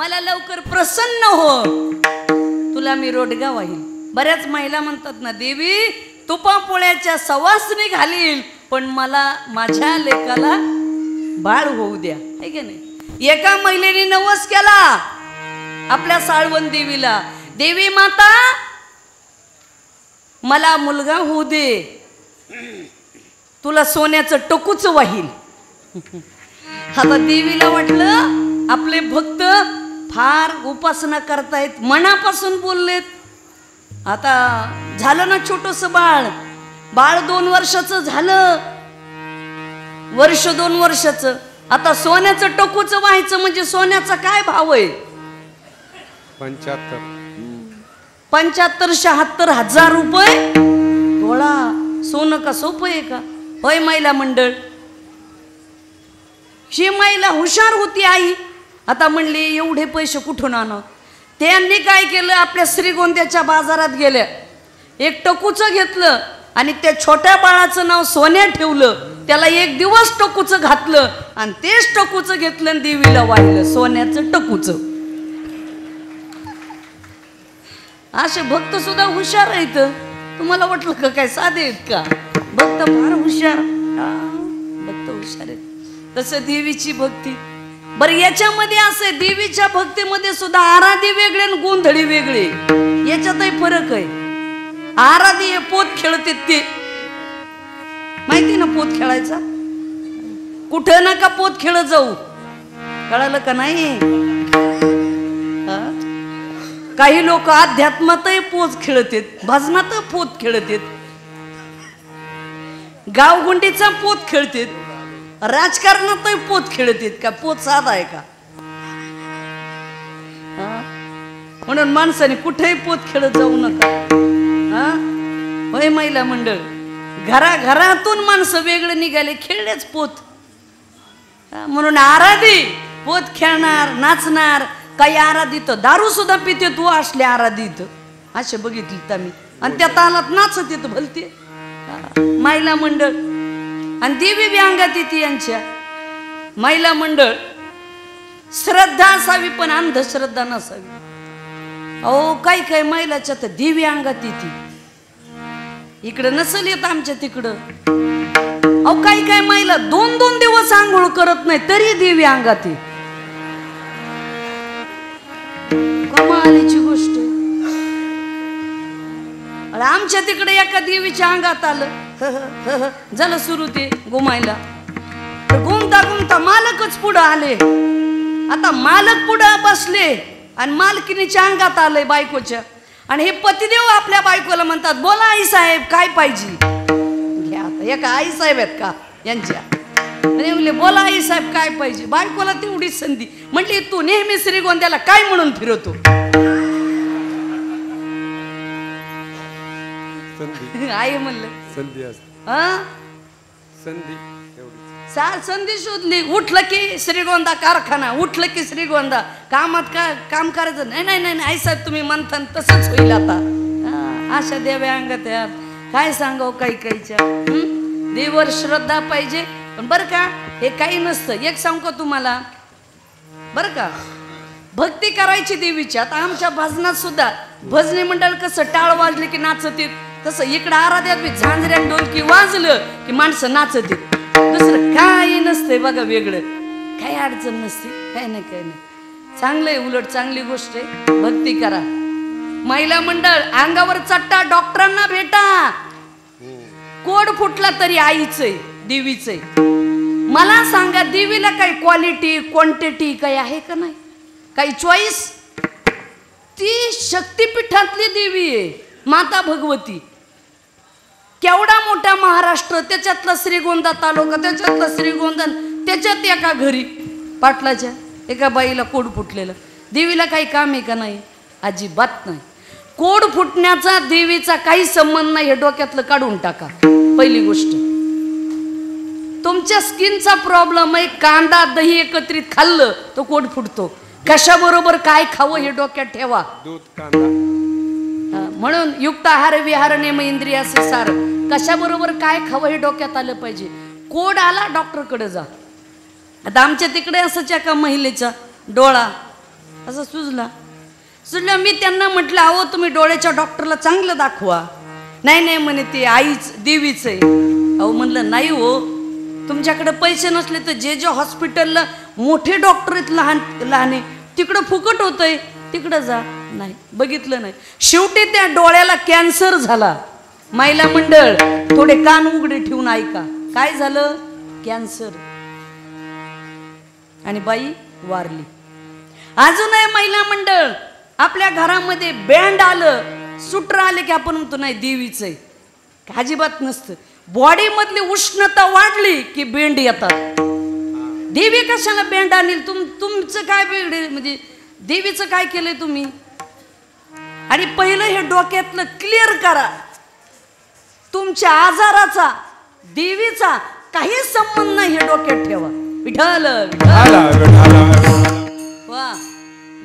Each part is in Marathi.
मला लवकर प्रसन्न हो, तुला मी रोडगा वाहील. बऱ्याच महिला म्हणतात ना, देवी तुपापोळ्याच्या सवासनी घालील, पण मला माझ्या लेकाला बाळ होऊ द्या, है की नाही. एका महिलेने नवस केला आपल्या साळवन देवीला, देवी माता मला मुलगा होऊ दे, तुला सोन्याचं टोकूच वाहील. आता देवीला वाटलं आपले भक्त फार उपासना करतायत, मनापासून बोललेत. आता झालं ना छोटस बाळ, बाळ 2 वर्षाचं झालं, वर्ष 2 वर्षाचं. आता सोन्याचं टोकूच व्हायचं म्हणजे सोन्याचा काय भाव आहे? 75-76 हजार रुपये तोळा. सोनं का सोपं आहे का? होय महिला मंडळ. ही महिला हुशार होती आई. आता म्हणली एवढे पैसे कुठून आणू? त्यांनी काय केलं, आपल्या श्रीगोंद्याच्या बाजारात गेल्या, एक टकूचं घेतलं आणि त्या छोट्या बाळाचं नाव सोन्या ठेवलं. त्याला 1 दिवस टकूचं घातलं आणि तेच टकूचं घेतलं आणि देवीला वाहिलं, सोन्याचं टकूचं. असे भक्त सुद्धा हुशार आहेत. तुम्हाला वाटलं का काय साधे आहेत का? भक्त फार हुशार, भक्त हुशार आहेत. तसं देवीची भक्ती. बरं याच्यामध्ये असे, देवीच्या भक्तीमध्ये सुद्धा आराधी वेगळे आणि गोंधळी वेगळे, याच्यातही फरक आहे. आराधी पोत खेळते ते माहिती ना, पोत खेळायचा. कुठं ना का पोत खेळत जाऊ, कळालं का नाही? काही लोक अध्यात्मातही पोत खेळतेत, भजनात पोत खेळतेत, गावगुंडीचा पोत खेळतेत, राजकारणातही पोत खेळतेत. का पोत साधा आहे का? म्हणून माणसाने कुठेही पोत खेळत जाऊ नका. होय महिला मंडळ, घराघरातून माणसं वेगळे निघाले, खेळलेच पोत. म्हणून आराधी पोत खेळणार, नाचणार. काही आराधित दारू सुद्धा पिते, तू असले आराधित असे बघितले आम्ही, आणि त्या तालात नाचत येत भलते महिला मंडळ. आणि देवी बी अंगात येते यांच्या. महिला मंडळ श्रद्धा असावी पण अंधश्रद्धा नसावी. अहो काही काही महिलाच्या तर देवी अंगात येते, इकडं नसल येत आमच्या तिकडं. अहो काही काही महिला 2-2 दिवस आंघोळ करत नाही तरी देवी अंगात येते. कमालीची गोष्ट. आमच्या तिकडे एका देवीच्या अंगात आलं, झालं सुरू ते घुमायला. घुमता घुमता मालकच पुढं आले. आता मालक पुढं बसले आणि मालकिनीच्या अंगात आलंय बायकोच्या. आणि हे पतिदेव आपल्या बायकोला म्हणतात, बोला आई साहेब काय पाहिजे. घ्या आता, एका आई साहेब आहेत का यांच्या, म्हणले बोला आई साहेब काय पाहिजे. बायकोला तेवढीच संधी. म्हटली तू नेहमी श्रीगोंद्याला काय म्हणून फिरवतो? आई म्हणलं संधी संधी शोधली. उठलं की श्रीगोंदा कारखाना, उठलं की श्रीगोंदा. कामात का काम करायचं नाही. नाही नाही आई साहेब तुम्ही म्हणता तसंच होईल. आता अशा देव्या अंगात यार काय सांगाव. काही काहीच्या देवर श्रद्धा पाहिजे. पण बरं का हे काही नसतं. एक सांगू का तुम्हाला बरं का, भक्ती करायची देवीची. आता आमच्या भजनात सुद्धा भजनी मंडळ कसं टाळ वाजले की नाचत येत, तसं इकडं आराध्यात बी झांजऱ्या डोलकी वाजलं की माणसं नाचत येत. दुसरं काही नसतंय बघा वेगळं, काही अडचण नसते. काही नाही काही नाही, चांगलं आहे. उलट चांगली गोष्ट आहे. भक्ती करा. महिला मंडळ अंगावर चट्टा, डॉक्टरांना भेटा. कोड फुटला तरी आईच आहे, देवीच आहे. मला सांगा देवीला काही क्वालिटी क्वांटिटी काही आहे का नाही? काही चॉईस? ती शक्तिपीठातली देवी आहे माता भगवती. केवढा मोठा महाराष्ट्र, त्याच्यातला श्रीगोंदा तालुका, त्याच्यातला श्रीगोंदा, त्याच्यात एका घरी पाटलाच्या एका बाईला कोड फुटलेलं. देवीला काही काम आहे का नाही? अजिबात नाही. कोड फुटण्याचा देवीचा काही संबंध नाही, हे डोक्यातलं काढून टाका. पहिली गोष्ट, तुमच्या स्किनचा प्रॉब्लेम आहे. कांदा दही एकत्रित खाल्लं तो कोड फुटतो. कशाबरोबर काय खावं हे डोक्यात ठेवा. दूध कांदा. म्हणून युक्त आहार विहार नेम इंद्रियाचे सार. कशाबरोबर काय खावं हे डोक्यात आलं पाहिजे. कोड आला डॉक्टरकडे जा. आता आमच्या तिकडे असंच एका महिलेचा डोळा असं सुजला मी त्यांना म्हटलं अहो तुम्ही डोळ्याच्या डॉक्टरला चांगलं दाखवा. नाही नाही म्हणे ते आईच देवीच आहे. अहो म्हणलं नाही हो, तुमच्याकडे पैसे नसले तर जे हॉस्पिटलला मोठे डॉक्टर आहेत लहान लहान तिकडं फुकट होतंय तिकडं जा. नाही बघितलं नाही. शेवटी त्या डोळ्याला कॅन्सर झाला. महिला मंडळ थोडे कान उघडे ठेवून ऐका काय झालं. कॅन्सर आणि बाई वारली. अजूनही महिला मंडळ आपल्या घरामध्ये बँड आलं सुट्र आले की आपण म्हणतो नाही देवीच आहे. अजिबात नसतं. बॉडी मधली उष्णता वाढली की बेंड येतात. देवी कशाला बेंड आणील. तुमचं काय बेंड म्हणजे देवीचं काय केलंय तुम्ही. आणि पहिलं हे डोक्यातलं क्लिअर करा तुमच्या आजाराचा देवीचा काही संबंध नाही हे डोक्यात ठेवा. विठ्ठल वा.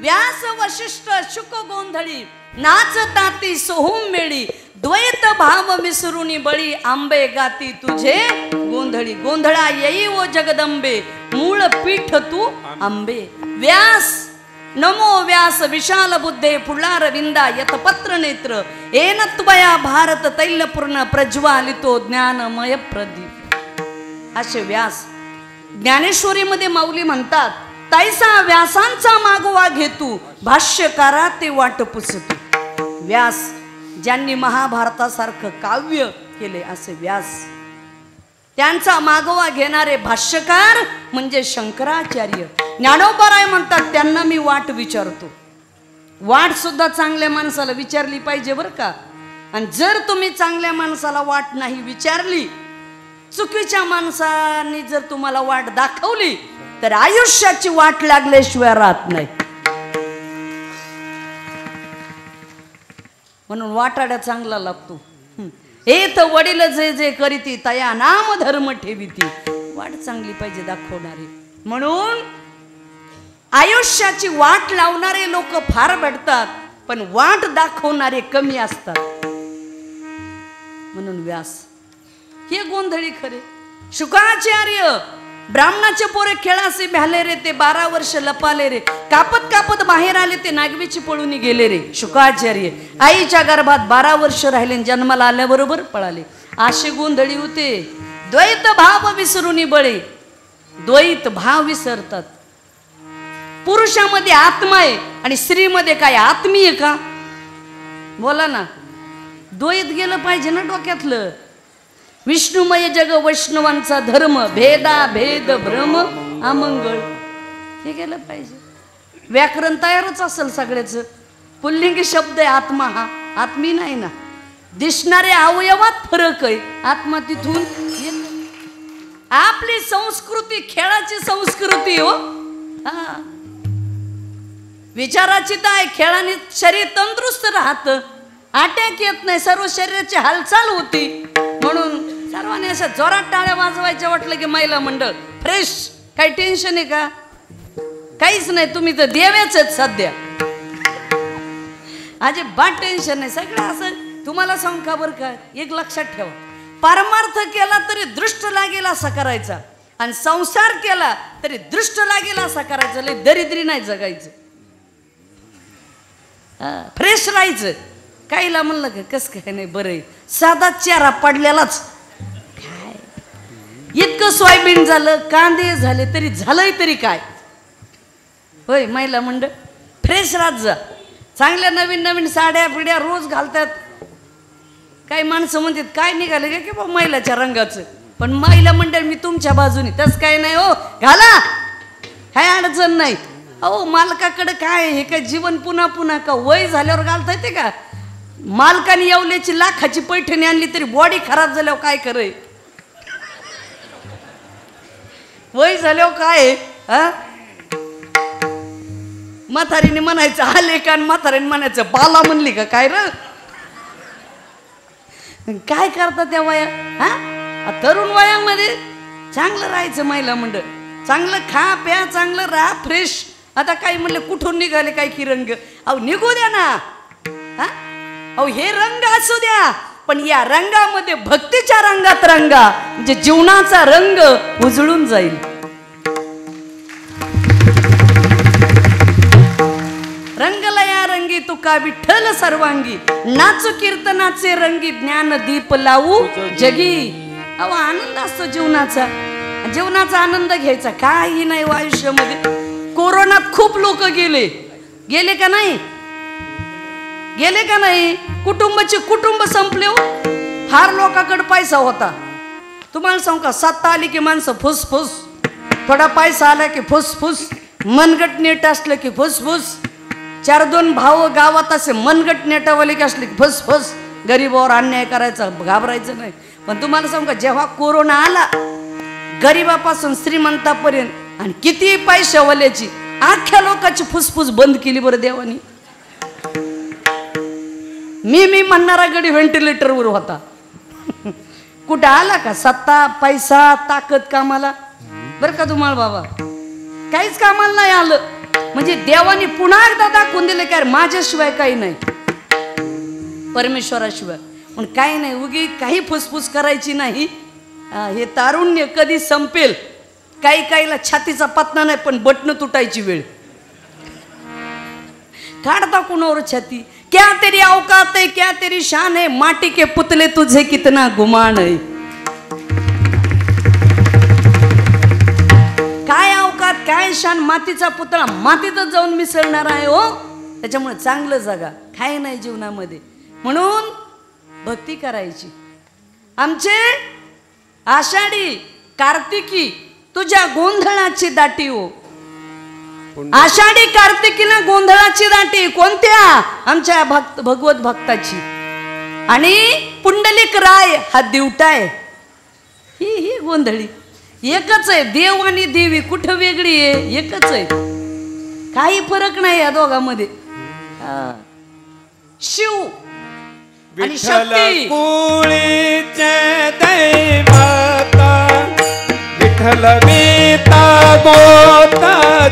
व्यास वशिष्ठ शुक गोंधळी नाचताती सोहूम मेळी द्वैत भाव विसरुनी बळी आंबे गाती तुझे गोंधळी. गोंधळा येई ओ जगदंबे मूळ पीठ तू आंबे. व्यास नमो व्यास विशाल बुद्धे फुलार विंदा यत पत्र नेत्र येन त्वया भारत तैलपूर्ण प्रज्वालितो ज्ञानमय प्रदीप. असे व्यास ज्ञानेश्वरीमध्ये माऊली म्हणतात तैसा व्यासांचा मागोवा घेतू भाष्यकारा ते वाट पुसतू. व्यास ज्यांनी महाभारतासारखं काव्य केले असे व्यास त्यांचा मागोवा घेणारे भाष्यकार म्हणजे शंकराचार्य. ज्ञानोबाराय म्हणतात त्यांना मी वाट विचारतो. वाट सुद्धा चांगल्या माणसाला विचारली पाहिजे बरं का. आणि जर तुम्ही चांगल्या माणसाला वाट नाही विचारली चुकीच्या माणसाने जर तुम्हाला वाट दाखवली तर आयुष्याची वाट लागल्याशिवाय राहत नाही. म्हणून वाटाड्या चांगला लागतो. हे तर वडील जे जे करीती तया नाम धर्म ठेवीती. वाट चांगली पाहिजे दाखवणारी. म्हणून आयुष्याची वाट लावणारे लोक फार भेटतात पण वाट दाखवणारे कमी असतात. म्हणून व्यास हे गोंधळी खरे. शुकाचार्य ब्राह्मणाचे पोरे खेळासे भ्याले रे ते 12 वर्ष लपाले रे कापत कापत बाहेर आले ते नागवीची पळून गेले रे. शुकाचार्य आईच्या गर्भात 12 वर्ष राहिले जन्माला आल्याबरोबर पळाले. असे गोंधळी होते. द्वैत भाव विसरुनी बळे. द्वैत भाव विसरतात. पुरुषामध्ये आत्मा आहे आणि स्त्रीमध्ये काय आत्मीय का बोला ना. द्वैत गेलं पाहिजे ना डोक्यातलं. विष्णुमय जग वैष्णवांचा धर्म भेदा भेद भ्रम अमंगळ हे गेलं पाहिजे. व्याकरण तयारच असेल सगळ्याच. पुल्लिंगी शब्द आहे आत्मा. हा आत्मी नाही ना. दिसणाऱ्या अवयवात फरक आहे. आत्मा तिथून आपली संस्कृती खेळाची संस्कृती हो. हा विचाराची तर आहे. खेळाने शरीर तंदुरुस्त राहतं. अटॅक येत नाही. सर्व शरीराची हालचाल होती. म्हणून सर्वांनी असं जोरात टाळ्या वाजवायच्या वाटलं की महिला मंडळ फ्रेश. काही टेन्शन आहे का. काहीच नाही. तुम्ही तर देव्याच आहेत सध्या. अजिबात टेन्शन नाही. सगळं असं तुम्हाला सांग का बरं का. एक लक्षात ठेवा परमार्थ केला तरी दृष्ट लागेल असा करायचा आणि संसार केला तरी दृष्ट लागेल असा करायचा. लय दरिद्री नाही जगायचं. फ्रेश राहायचं. काहीला म्हणलं का कस काय नाही बरं साधा चेहरा पडलेलाच काय. इतकं सोयाबीन झालं कांदे झाले तरी झालंय तरी काय होय. महिला मंडळ फ्रेश राहत जा. चांगल्या नवीन नवीन साड्या पिढ्या रोज घालतात. काही माणसं म्हणतात काय निघाले का की बा महिलाच्या रंगाचं. पण महिला मंडळ मी तुमच्या बाजूने तस काय नाही हो. घाला काय अडचण नाही. अहो मालकाकडे काय हे काय जीवन पुन्हा पुन्हा का वय झाल्यावर घालता येते का. मालकाने येवल्याची लाखाची पैठणी आणली तरी बॉडी खराब झाल्यावर काय करे. वय झाल्यावर काय म्हातारीने म्हणायचं आले का म्हातारीने म्हणायचं बाला म्हणली का काय र. काय करता त्या वया. हा तरुण वयामध्ये चांगलं राहायचं. महिला मंडळ चांगलं खा प्या चांगलं राहा फ्रेश. आता काही म्हणलं कुठून निघाले काय की रंग. अहो निघू द्या ना. हा अहो हे रंग असू द्या पण या रंगामध्ये भक्तीच्या रंगात रंगा म्हणजे जीवनाचा रंग उजळून जाईल. तुका विठ्ठल सर्वांगी, नाचू कीर्तनाचे रंगी, ज्ञान दीप लावू जगी. अहो आनंद असतो जीवनाचा, जीवनाचा आनंद घ्यायचा. काही नाही आयुष्यामध्ये. कोरोनात खूप लोक गेले, गेले का नाही? गेले का नाही? कुटुंबाचे कुटुंब संपले हो. फार लोकांकडे पैसा होता. तुम्हाला सांगू का, सत्ता आली की माणसं फुसफुस, थोडा पैसा आला की फुसफुस, मनगट नेट असलं की फुसफुस. 4-2 भाव गावात असे मनगट नेटावाले की असले की फुसफुस. गरीबावर अन्याय करायचा, घाबरायचं नाही. पण तुम्हाला सांगू का, जेव्हा कोरोना आला, गरीबापासून श्रीमंतापर्यंत आणि किती पैशावाल्याची अख्ख्या लोकांची फुसफुस बंद केली बरं देवानी. मी म्हणणारा गडी व्हेंटिलेटरवर होता. कुठं आला का सत्ता, पैसा, ताकद कामाला? बरं का तुम्हाला बाबा, काहीच कामाला नाही आलं. म्हणजे देवानी पुन्हा एकदा दाखवून दिले की माझ्याशिवाय काही नाही, परमेश्वराशिवाय. पण काही नाही, उगी काही फुसफुस करायची नाही. हे तारुण्य कधी संपेल. काहीला छातीचा पत्ता नाही, पण बटन तुटायची वेळ. काढता कुणावर छाती. क्या तेरी औकात है, क्या तेरी शान है, माटी के पुतले तुझे कितना गुमान है. काय औकात, काय शान, मातीचा पुतळा मातीतच जाऊन मिसळणार आहे हो. त्याच्यामुळे चांगलं जगा, काय नाही जीवनामध्ये. म्हणून भक्ती करायची. आमचे आषाढी कार्तिकी तुझ्या गोंधळाची दाटी हो. आषाढी कार्तिकीला गोंधळाची दाटी कोणत्या? आमच्या भगवत भक्ताची. आणि पुंडलिक राय हा दिवटाय. ही गोंधळी एकच आहे. देव आणि देवी कुठं वेगळी आहे? एकच आहे. काही फरक नाही या दोघांमध्ये. शिव आणि शक्ती. कुळीचे दैवता विठ्ठल मीता गोता